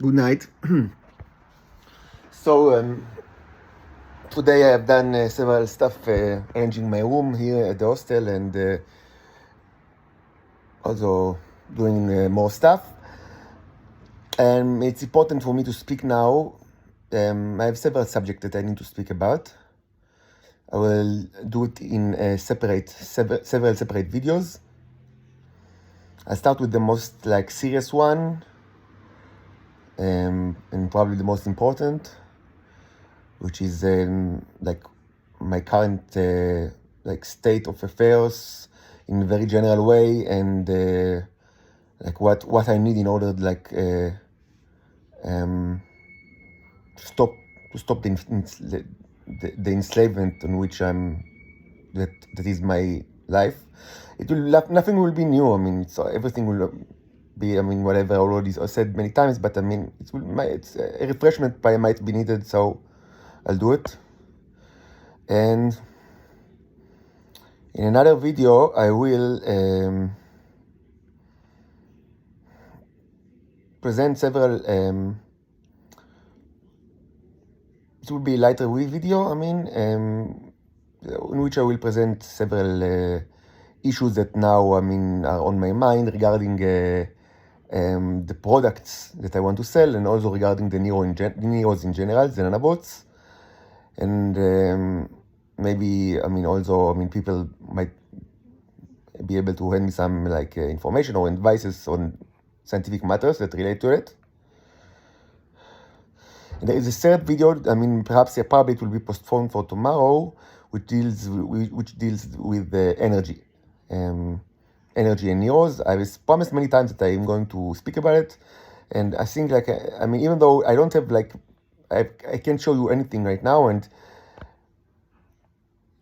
Good night. So today I have done several stuff, arranging my room here at the hostel, and also doing more stuff. And it's important for me to speak now. I have several subjects that I need to speak about. I will do it in several separate videos. I'll start with the most serious one, and probably the most important, which is my current state of affairs in a very general way, and what I need in order to stop the enslavement on which that is my life. Nothing will be new. I mean, everything will be, whatever I already said many times, but it's a refreshment might be needed, so I'll do it. And in another video, I will present several. It will be a lighter video. In which I will present several issues that now are on my mind regarding the products that I want to sell, and also regarding the Neros in general, the nanobots, and maybe people might be able to hand me some information or advices on scientific matters that relate to it. And there is a third video. Probably it will be postponed for tomorrow, which deals with energy, energy and Neros. I was promised many times that I am going to speak about it, and I think even though I don't have I can't show you anything right now, and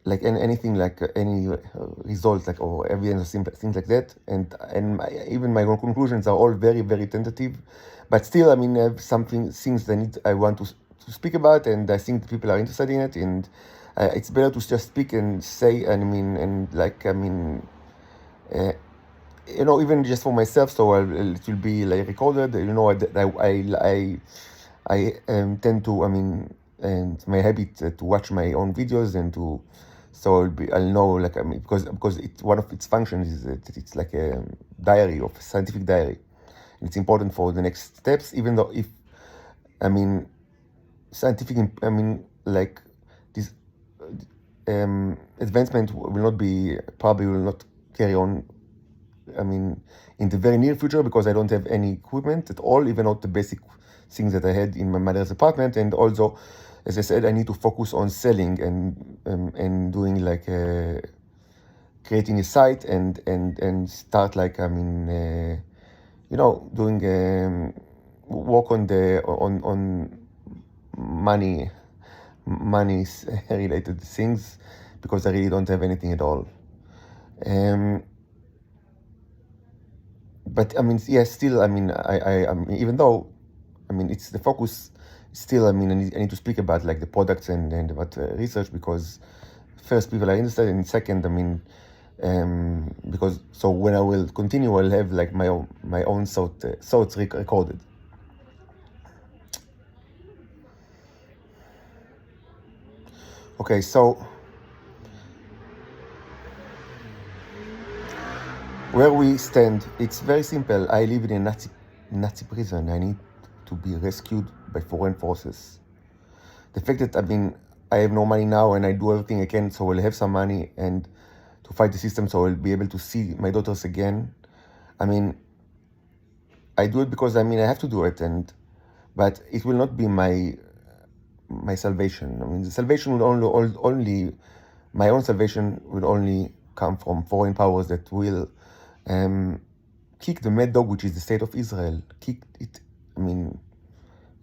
any results or evidence or things like that, and even my own conclusions are all very, very tentative, but still I have things I want to speak about, and I think people are interested in it, and it's better to just speak and say, even just for myself, so it will be recorded. I tend to and it's my habit to watch my own videos, and I'll know because one of its functions is that it's like a diary, of a scientific diary, and it's important for the next steps, even though if scientific this advancement probably will not carry on in the very near future, because I don't have any equipment at all, even not the basic things that I had in my mother's apartment. And also, as I said, I need to focus on selling and doing creating a site and start doing work on money related things, because I really don't have anything at all. But yes, still, even though it's the focus, still, I need to speak about the products and about research, because first, people are interested, and second, because when I will continue, I'll have my own thoughts recorded. Okay, so where we stand, it's very simple. I live in a Nazi prison. I need to be rescued by foreign forces. The fact that I have no money now, and I do everything I can so I'll have some money and to fight the system, so I'll be able to see my daughters again. I do it because I have to do it, but it will not be my salvation. The salvation will only my own salvation will only come from foreign powers that will kick the mad dog, which is the state of Israel. Kick it. And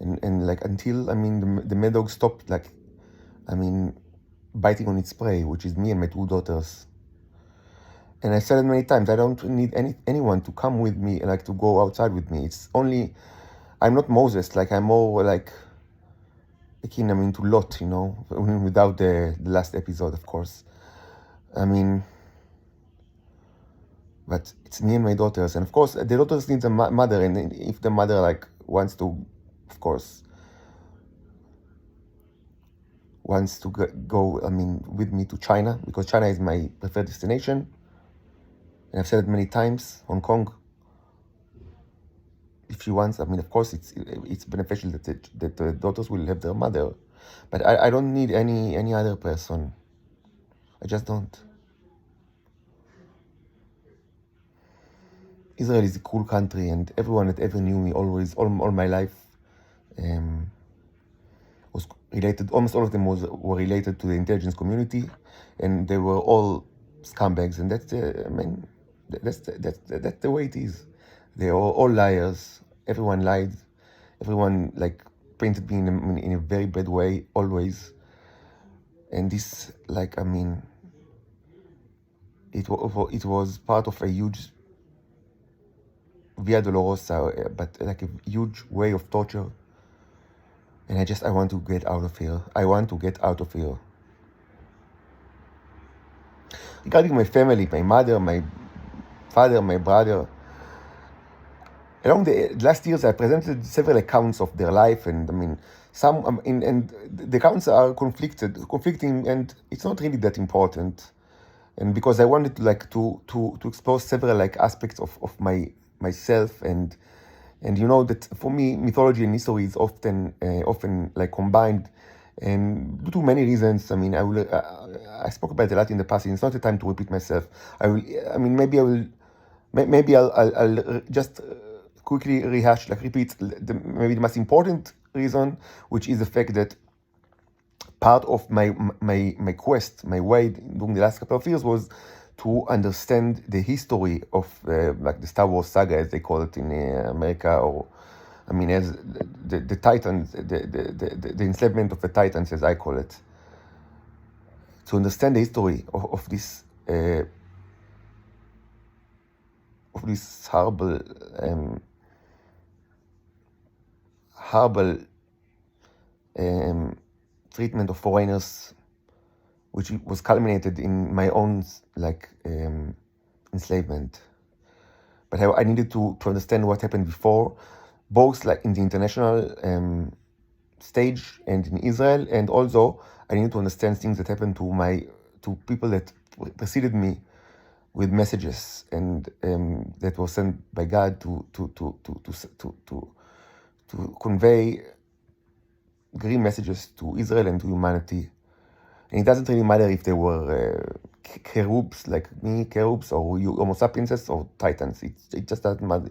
until the mad dog stopped biting on its prey, which is me and my two daughters. And I said it many times, I don't need anyone to come with me and to go outside with me. It's only, I'm not Moses, I'm more akin to Lot, without the last episode, of course. But it's me and my daughters, and of course the daughters need a mother, and if the mother wants to of course, wants to go, with me to China, because China is my preferred destination. And I've said it many times, Hong Kong, if she wants, of course, it's beneficial that the daughters will have their mother, but I don't need any other person. I just don't. Israel is a cool country, and everyone that ever knew me always, all my life, was related. Almost all of them were related to the intelligence community, and they were all scumbags, and that's that's the way it is. They are all liars. Everyone lied. Everyone painted me in a very bad way always. And this it was part of a huge Via Dolorosa, but a huge way of torture. And I want to get out of here. I want to get out of here. Regarding my family, my mother, my father, my brother, along the last years, I presented several accounts of their life, and some, and the accounts are conflicting, and it's not really that important. And because I wanted to explore several aspects of myself, and you know that for me, mythology and history is often combined, and due to many reasons. I spoke about it a lot in the past, and it's not the time to repeat myself. Maybe I'll just quickly repeat maybe the most important reason, which is the fact that part of my quest, my way during the last couple of years, was to understand the history of the Star Wars saga, as they call it in America, or as the Titans, the enslavement of the Titans, as I call it. To understand the history of this horrible treatment of foreigners, which was culminated in my own enslavement. But I needed to understand what happened before, both in the international stage and in Israel, and also I needed to understand things that happened to people that preceded me, with messages and that were sent by God to convey grim messages to Israel and to humanity. And it doesn't really matter if they were cherubs like me, cherubs, or Homo sapienses, or Titans. It just doesn't matter.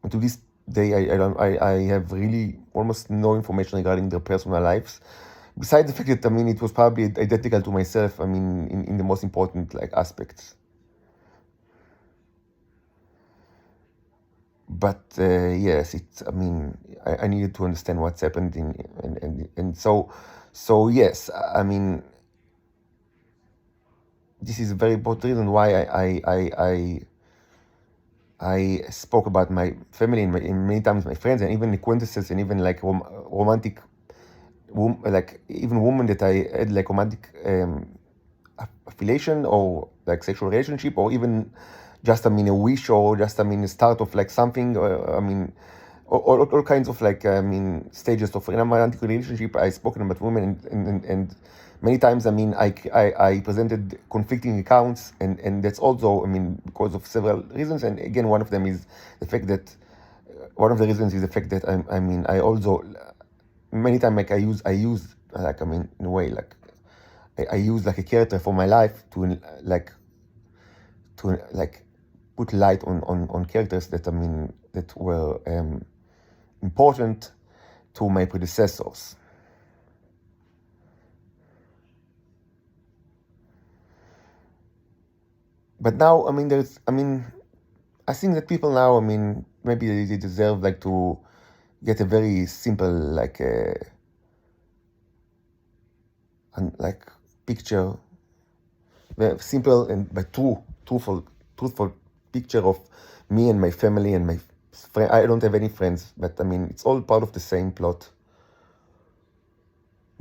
And to this day, I have really almost no information regarding their personal lives, besides the fact that it was probably identical to myself. In the most important aspects. But yes, I needed to understand what's happened and so yes, this is a very important reason why I spoke about my family and many times my friends, and even acquaintances, and even romantic, even women that I had romantic affiliation, or sexual relationship, or even just a wish, or just a start of something, all kinds of stages of a romantic relationship. I spoken about women, and many times I presented conflicting accounts, and that's also because of several reasons. And again, one of them is the fact that I also many times I use in a way I use a character for my life to put light on characters that that were important to my predecessors. But now, I think that people now, maybe they deserve to get a very simple picture, very simple and but truthful picture of me and my family and my friend. I don't have any friends, but it's all part of the same plot.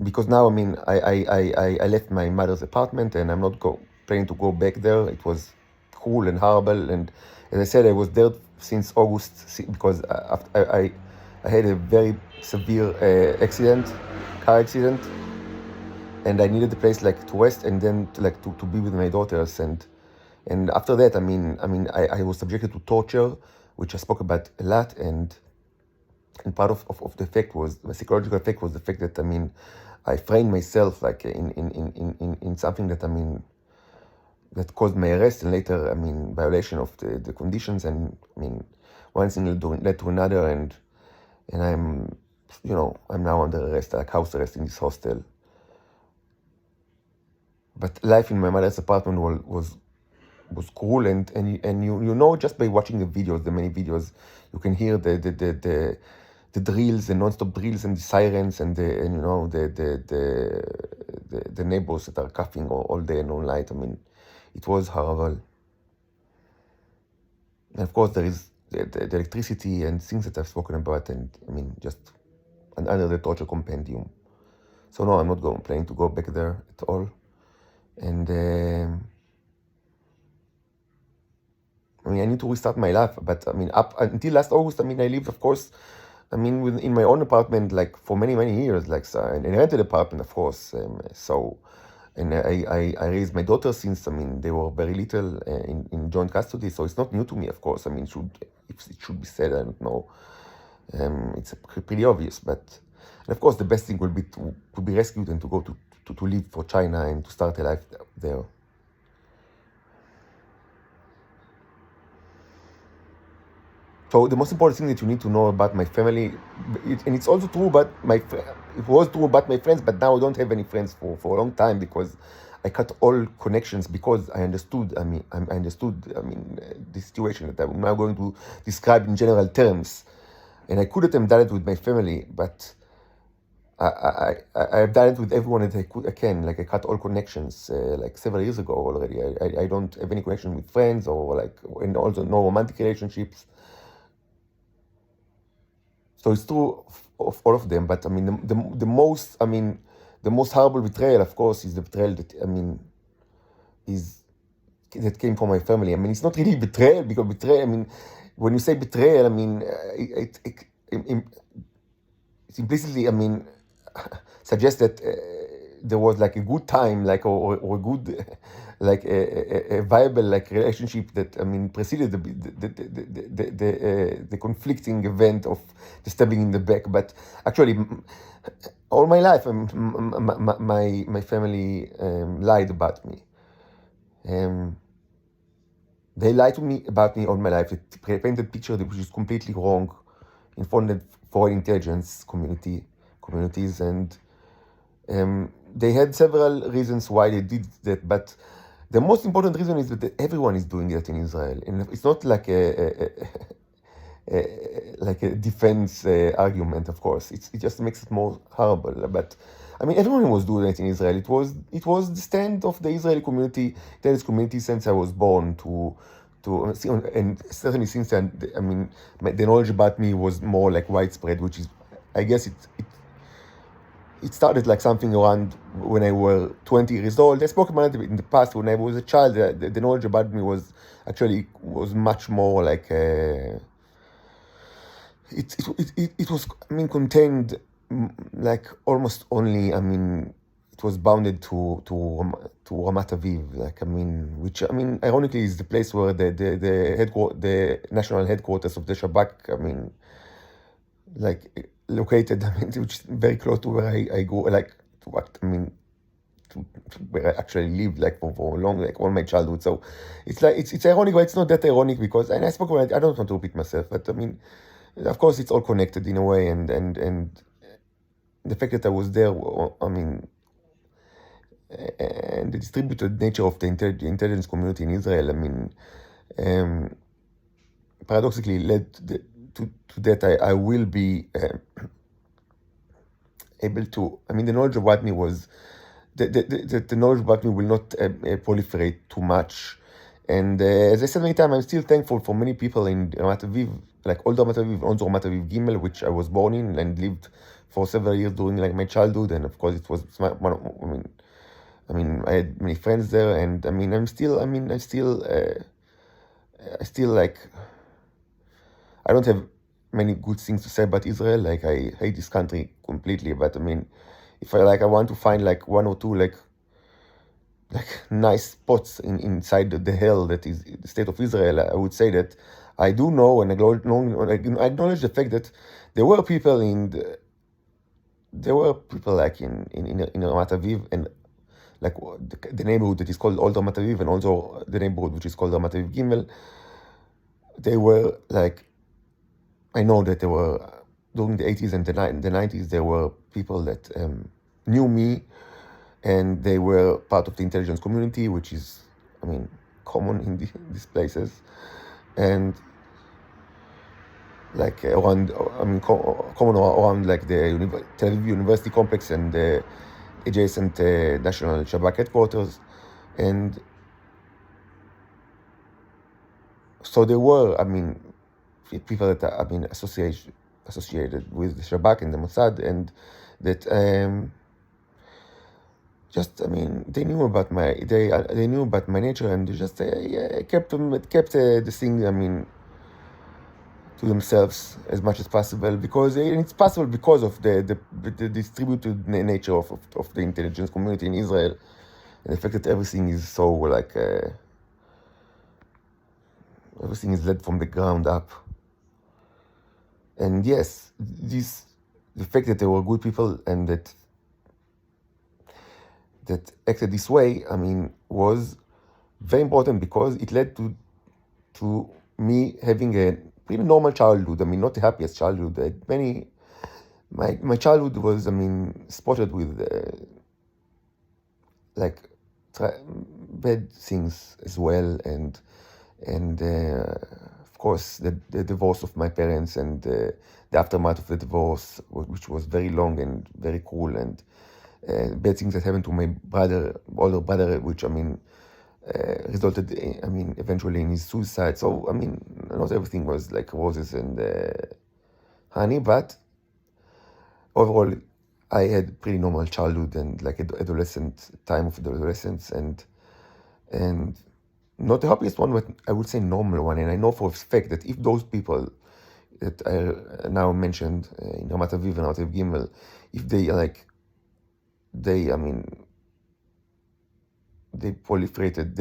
Because now I left my mother's apartment, and I'm not planning to go back there. It was cruel and horrible, and as I said, I was there since August, because after I I had a very severe car accident, and I needed a place like to rest and then to be with my daughters. And after that, I was subjected to torture, which I spoke about a lot, and part of the effect was, the psychological effect was the fact that, I framed myself like in something that, that caused my arrest, and later, violation of the conditions, and, one thing led to another, and I'm now under arrest, like house arrest in this hostel. But life in my mother's apartment was cruel, and just by watching the videos, the many videos, you can hear the drills, the non-stop drills, and the sirens, and the neighbors that are coughing all day and all night. It was horrible. And of course, there is the electricity and things that I've spoken about, and just under the torture compendium. So no, I'm not planning to go back there at all. And I need to restart my life. But up until last August, I lived, of course, in my own apartment, like for many years, like, so, and a rented apartment, of course. And I raised my daughters since they were very little, in joint custody. So it's not new to me, of course. If it should be said, I don't know. It's pretty obvious, but, and of course, the best thing will be to be rescued and to go to live for China and to start a life there. So the most important thing that you need to know about my family, and it's also true about it was true about my friends, but now I don't have any friends for a long time, because I cut all connections, because I understood, the situation that I'm now going to describe in general terms. And I could have done it with my family, but I've done it with everyone that I can. Like, I cut all connections, like several years ago already. I don't have any connection with friends, and also no romantic relationships. So it's true of all of them, but the most horrible betrayal, of course, is the betrayal that that came from my family. It's not really betrayal, because betrayal, when you say betrayal, it implicitly, suggests that there was like a good time, like, or a good, like a viable, like, relationship that preceded the conflicting event of the stabbing in the back. But actually, all my life, my family lied about me. They lied to me about me all my life. They painted a picture which is completely wrong in foreign intelligence communities, and they had several reasons why they did that, but the most important reason is that everyone is doing that in Israel, and it's not like like a defense argument. Of course, it just makes it more horrible. But everyone was doing it in Israel. It was the stand of the Israeli community, since I was born, and certainly since then, the knowledge about me was more like widespread, which is, I guess, it started like something around when I was 20 years old. I spoke about it in the past. When I was a child, the knowledge about me was much more like it was contained, like, almost only, it was bounded to Ramat Aviv, like, which, ironically, is the place where the national headquarters of the Shabak, like, located, which is very close to where I go, like, to what, to where I actually lived, like, for long, like, all my childhood. So it's like, it's ironic, but it's not that ironic, because, and I spoke about it, I don't want to repeat myself, but of course, it's all connected in a way, and the fact that I was there, and the distributed nature of the intelligence community in Israel, paradoxically led to that I will be able to, the knowledge about me was, the knowledge about me will not proliferate too much. And as I said many times, I'm still thankful for many people in Ramat Aviv, like Old Ramat Aviv, also Ramat Aviv Gimel, which I was born in and lived for several years during, like, my childhood. And of course, it was one of, I had many friends there, and I still like, I don't have many good things to say about Israel. Like I hate this country completely, but I mean, if I want to find like one or two like nice spots inside the hell that is the state of Israel, I would say that I do know and I acknowledge the fact that there were people like in Ramat Aviv and like the neighborhood that is called Old Ramat Aviv and also the neighborhood which is called Ramat Aviv Gimel. They were like, I know that there were during the 80s and the 90s there were people that knew me and they were part of the intelligence community, which is, I mean, common in these places, and like around, I mean, common around like the Tel Aviv University complex and the adjacent National Shabak headquarters, and so there were, I mean, people that are, I mean, associated with the Shabak and the Mossad, and that just, I mean, they knew about my nature, and they just kept the thing, I mean, to themselves as much as possible, because it's possible because of the distributed nature of the intelligence community in Israel, and the fact that everything is so like everything is led from the ground up. And yes, the fact that there were good people and that acted this way, I mean, was very important because it led to me having a pretty normal childhood. I mean, not the happiest childhood. My childhood was, I mean, spotted with like bad things as well, and of course the divorce of my parents and the aftermath of the divorce, which was very long and very cruel, and bad things that happened to my older brother, which, I mean, resulted, I mean, eventually in his suicide. So, I mean, not everything was like roses and honey, but overall, I had pretty normal childhood and like time of adolescence, and not the happiest one, but I would say normal one. And I know for a fact that if those people that I now mentioned in Ramat Aviv and Ramat Aviv Gimel, if I mean, they proliferated,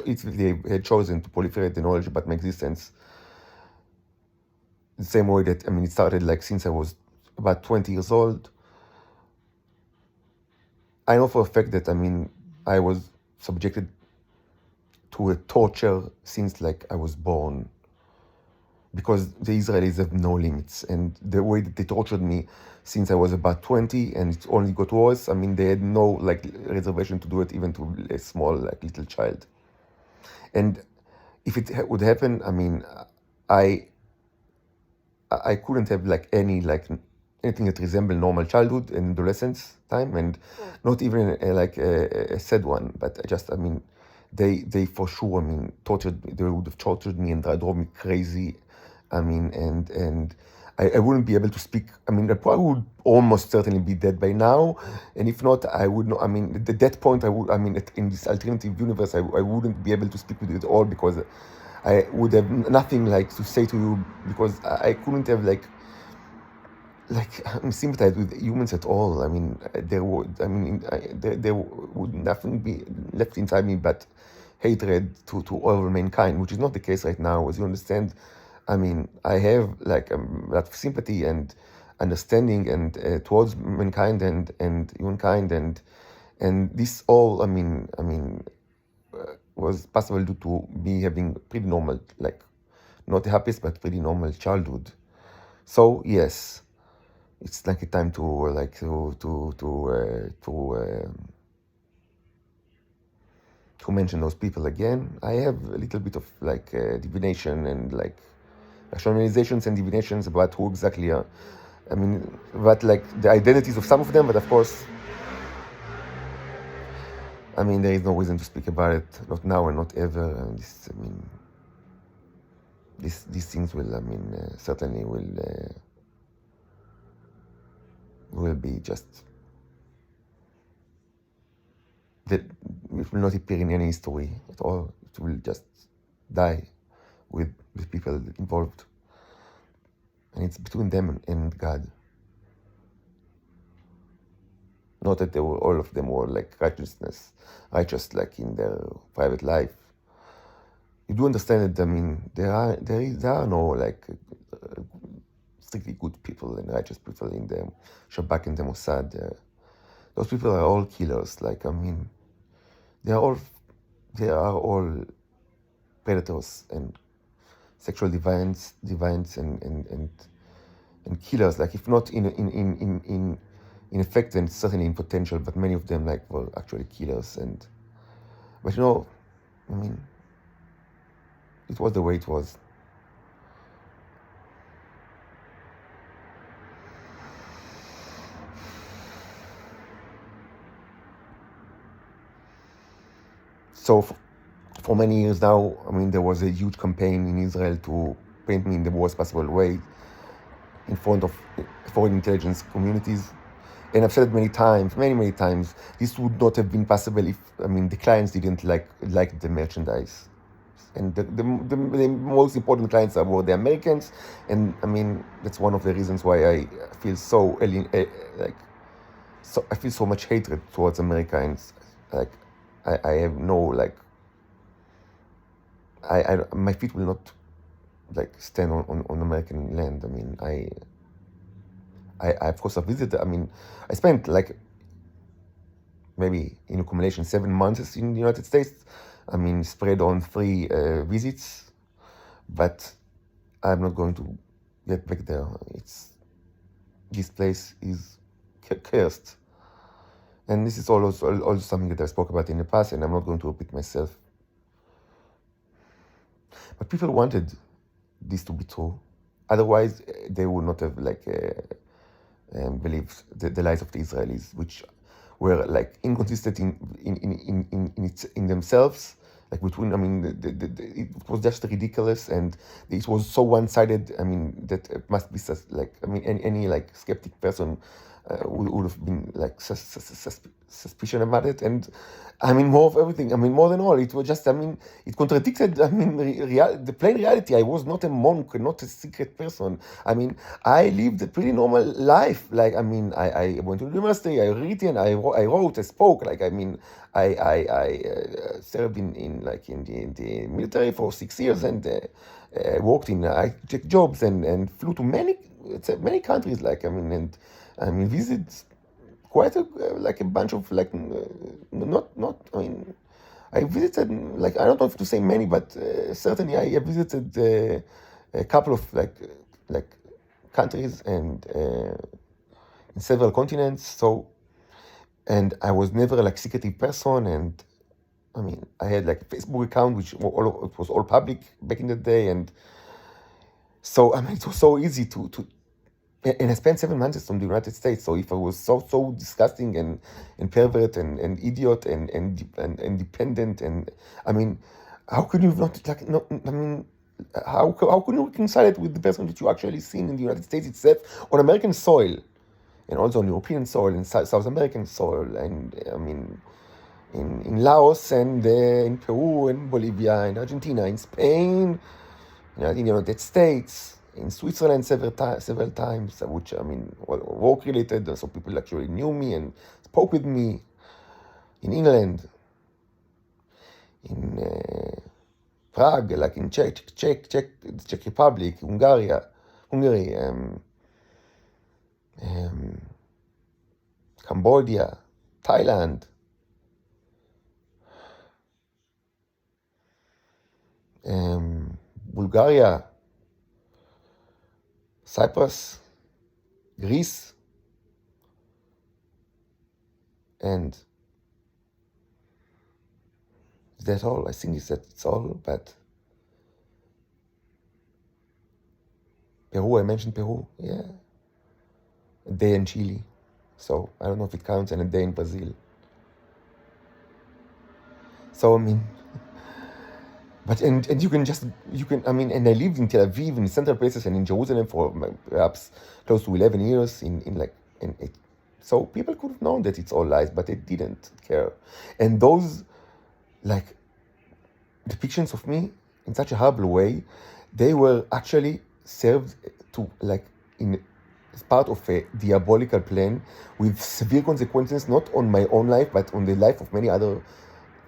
if they had chosen to proliferate the knowledge about my existence the same way that, I mean, it started like since I was about 20 years old, I know for a fact that, I mean, I was subjected to a torture since like I was born, because the Israelis have no limits, and the way that they tortured me since I was about 20, and it only got worse. I mean, they had no like reservation to do it even to a small like little child. And if it would happen, I mean, I couldn't have like anything that resembled normal childhood and adolescence time, and not even a sad one. But I mean, they for sure, I mean, tortured me. They would have tortured me and drove me crazy. I mean, and I wouldn't be able to speak. I mean, I probably would almost certainly be dead by now, and if not, I would not. I mean, at that point, I mean, in this alternative universe, I wouldn't be able to speak with you at all, because I would have nothing like to say to you, because I couldn't have like sympathize with humans at all. I mean, there would nothing be left inside me but hatred to all mankind, which is not the case right now, as you understand. I mean, I have like a lot of sympathy and understanding and towards mankind and humankind, and this all, I mean, was possible due to me having pretty normal, like not the happiest but pretty normal childhood. So yes, it's like a time to mention those people again. I have a little bit of like divination and like rationalizations and divinations about who exactly are. I mean, but like the identities of some of them, but of course, I mean, there is no reason to speak about it, not now and not ever. And this, I mean, these things will, I mean, certainly will be just that it will not appear in any history at all. It will just die with people involved. and it's between them and God. Not that all of them were like righteous like in their private life. You do understand that, I mean, there are no like strictly good people and righteous people in the Shabak and the Mossad. Those people are all killers. Like, I mean, they are all predators and sexual deviants and killers. Like, if not in effect, then certainly in potential. But many of them like were actually killers. But I mean, it was the way it was. So for many years now, I mean, there was a huge campaign in Israel to paint me in the worst possible way in front of foreign intelligence communities. And I've said it many times, this would not have been possible if, I mean, the clients didn't like the merchandise. And the most important clients were the Americans. And I mean, that's one of the reasons why I feel so I feel so much hatred towards Americans. Like, I have no, like, my feet will not like stand on American land. I mean, I of course I visited. I mean, I spent like maybe in accumulation 7 months in the United States. I mean, spread on 3 visits, but I'm not going to get back there. This place is cursed, and this is also something that I spoke about in the past, and I'm not going to repeat myself. But people wanted this to be true. Otherwise, they would not have like believed the lies of the Israelis, which were like inconsistent in themselves. Like between, I mean, it was just ridiculous, and it was so one-sided. I mean, that it must be like, I mean, any like skeptic person would have been like suspicion about it. And I mean, more of everything. I mean, more than all, it was just, I mean, it contradicted, I mean, the plain reality. I was not a monk, not a secret person. I mean, I lived a pretty normal life. Like, I mean, I went to university, I written, I wrote, I spoke. Like, I mean, I served in the military for 6 years, and worked in tech jobs, and flew to many countries. Like, I mean, visited quite like a bunch of like not I mean, I visited, like, I don't know if to say many, but certainly I visited a couple of like countries and in several continents. So, and I was never like secretive person, and I mean, I had like a Facebook account which it was all public back in the day, and so I mean, it was so easy to and I spent 7 months in the United States. So if I was so disgusting and pervert and idiot and dependent, and I mean, how could you not like? No, I mean, how could you reconcile it with the person that you actually seen in the United States itself, on American soil, and also on European soil and South American soil, and I mean, in Laos and in Peru and Bolivia and Argentina, in Spain, in the United States, in Switzerland several times, which, I mean, work related, so people actually knew me and spoke with me. In England, in Prague, like in Czech Republic, Hungary, Cambodia, Thailand, Bulgaria, Cyprus, Greece, and is that all? I think it's all, but Peru, I mentioned Peru, yeah. A day in Chile, so I don't know if it counts, and a day in Brazil. So, I mean, but and you can I mean, and I lived in Tel Aviv, in central places, and in Jerusalem for perhaps close to 11 years so people could have known that it's all lies, but they didn't care. And those like depictions of me in such a horrible way, they were actually served to like in as part of a diabolical plan with severe consequences, not on my own life, but on the life of many other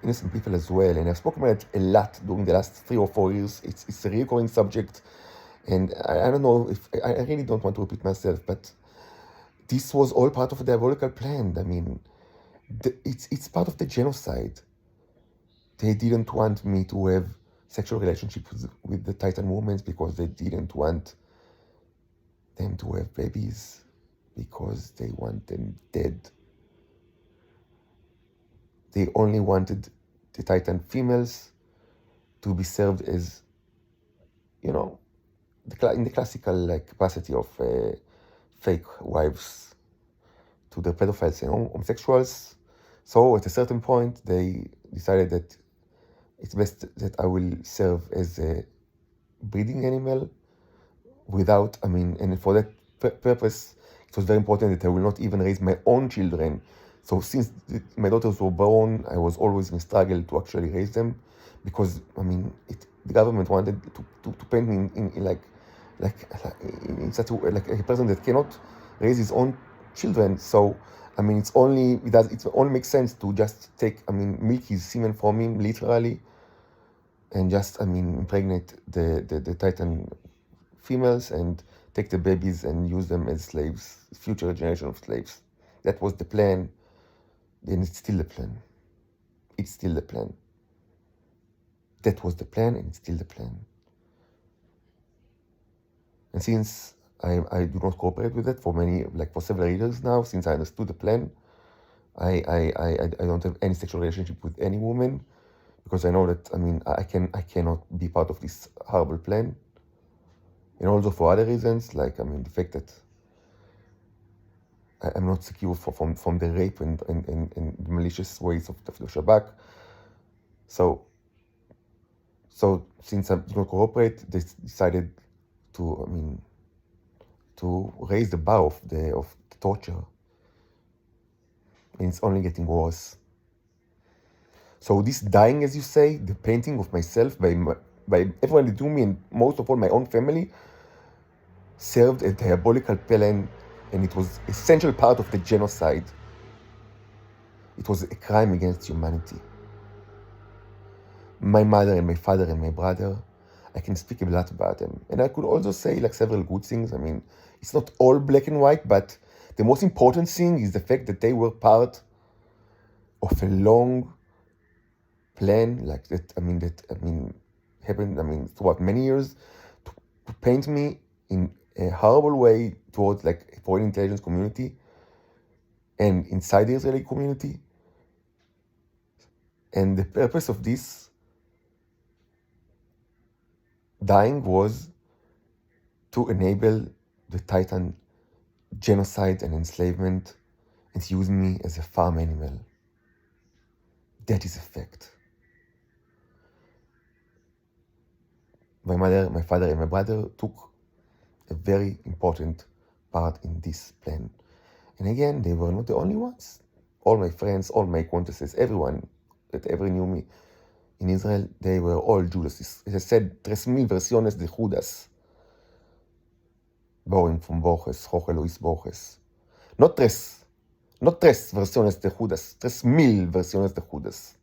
innocent people as well. And I've spoken about it a lot during the last 3 or 4 years. It's a recurring subject, and I don't know if I really don't want to repeat myself, but this was all part of a diabolical plan. I mean, it's part of the genocide. They didn't want me to have sexual relationships with the Titan women because they didn't want them to have babies, because they want them dead. They only wanted the Titan females to be served as, in the classical like capacity of fake wives to the pedophiles and homosexuals. So at a certain point, they decided that it's best that I will serve as a breeding animal and for that purpose, it was very important that I will not even raise my own children. So since my daughters were born, I was always in struggle to actually raise them, because the government wanted to paint me in such a way, like a person that cannot raise his own children. So it only makes sense to just take milk his semen from him literally, and just impregnate the Titan females and take the babies and use them as slaves, future generation of slaves. That was the plan, and it's still the plan. It's still the plan. That was the plan, and it's still the plan. And since I do not cooperate with it for several years now, since I understood the plan, I don't have any sexual relationship with any woman, because I know that I cannot be part of this horrible plan. And also for other reasons, like the fact that I'm not secure from the rape and the malicious ways of the Shabak. So since I do not cooperate, they decided to raise the bar of the torture, and it's only getting worse. So this dying, as you say, the painting of myself by everyone that knew me, and most of all my own family, served a diabolical plan, and it was essential part of the genocide. It was a crime against humanity. My mother and my father and my brother, I can speak a lot about them. And I could also say several good things. It's not all black and white, but the most important thing is the fact that they were part of a long plan happened throughout many years to paint me in a horrible way towards foreign intelligence community and inside the Israeli community. And the purpose of this dying was to enable the Titan genocide and enslavement, and to use me as a farm animal. That is a fact. My mother, my father, and my brother took a very important part in this plan. And again, they were not the only ones. All my friends, all my acquaintances, everyone that ever knew me in Israel, they were all Judas. As I said, 3,000 versiones de Judas. Borrowing from Borges, Jorge Luis Borges. Not tres versiones de Judas, 3,000 versiones de Judas.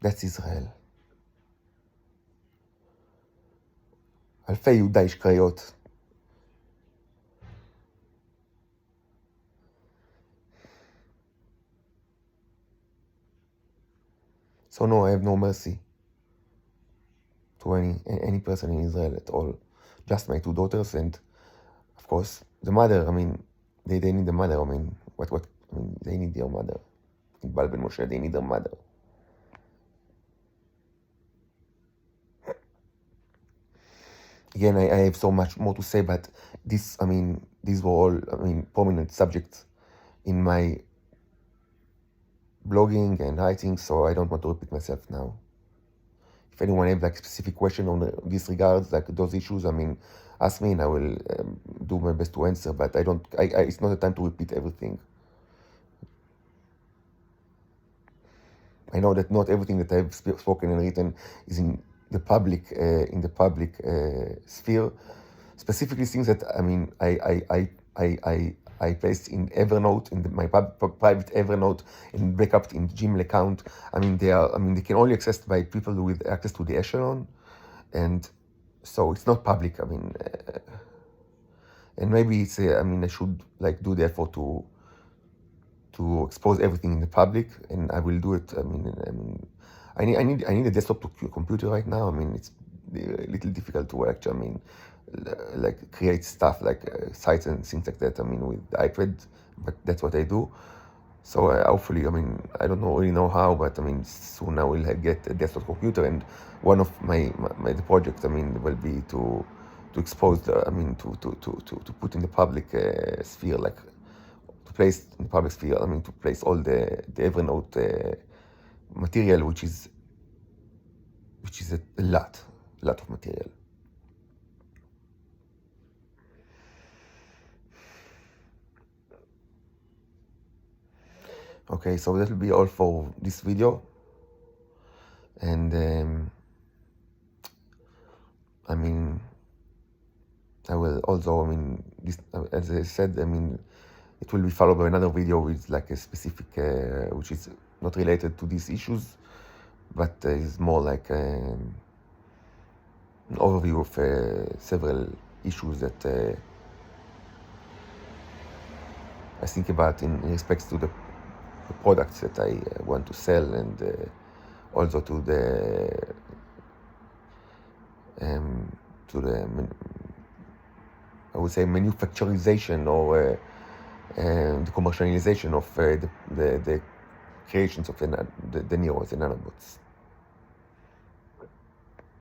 That's Israel. אלפי יהודה איש קריות. So no, I have no mercy to any person in Israel at all. Just my 2 daughters, and of course the mother. They need the mother. They need their mother. Iqbal Ben Moshe, they need their mother. Again, I have so much more to say, but these were all prominent subjects in my blogging and writing, so I don't want to repeat myself now. If anyone have specific question on these regards, those issues, ask me and I will do my best to answer, but it's not the time to repeat everything. I know that not everything that I've spoken and written is in the public sphere, specifically things that I placed in Evernote, in my private Evernote, and backup in Gmail account. They can only accessed by people with access to the echelon, and so it's not public. And maybe it's I should do the effort to expose everything in the public, and I will do it. I need a desktop computer right now. It's a little difficult to actually create stuff like sites and things like that. With the iPad, but that's what I do. So hopefully, I don't really know how, but soon I will get a desktop computer, and one of the projects will be to expose to put in the public sphere, to place in the public sphere. To place all the Evernote material, which is a lot of material. Okay, so that will be all for this video, and I will also, this, as I said, it will be followed by another video with a specific, which is not related to these issues, but is more like an overview of several issues that I think about in respects to the products that I want to sell, and also to the I would say manufacturization or the commercialization of the creations of the Neros, the nanobots.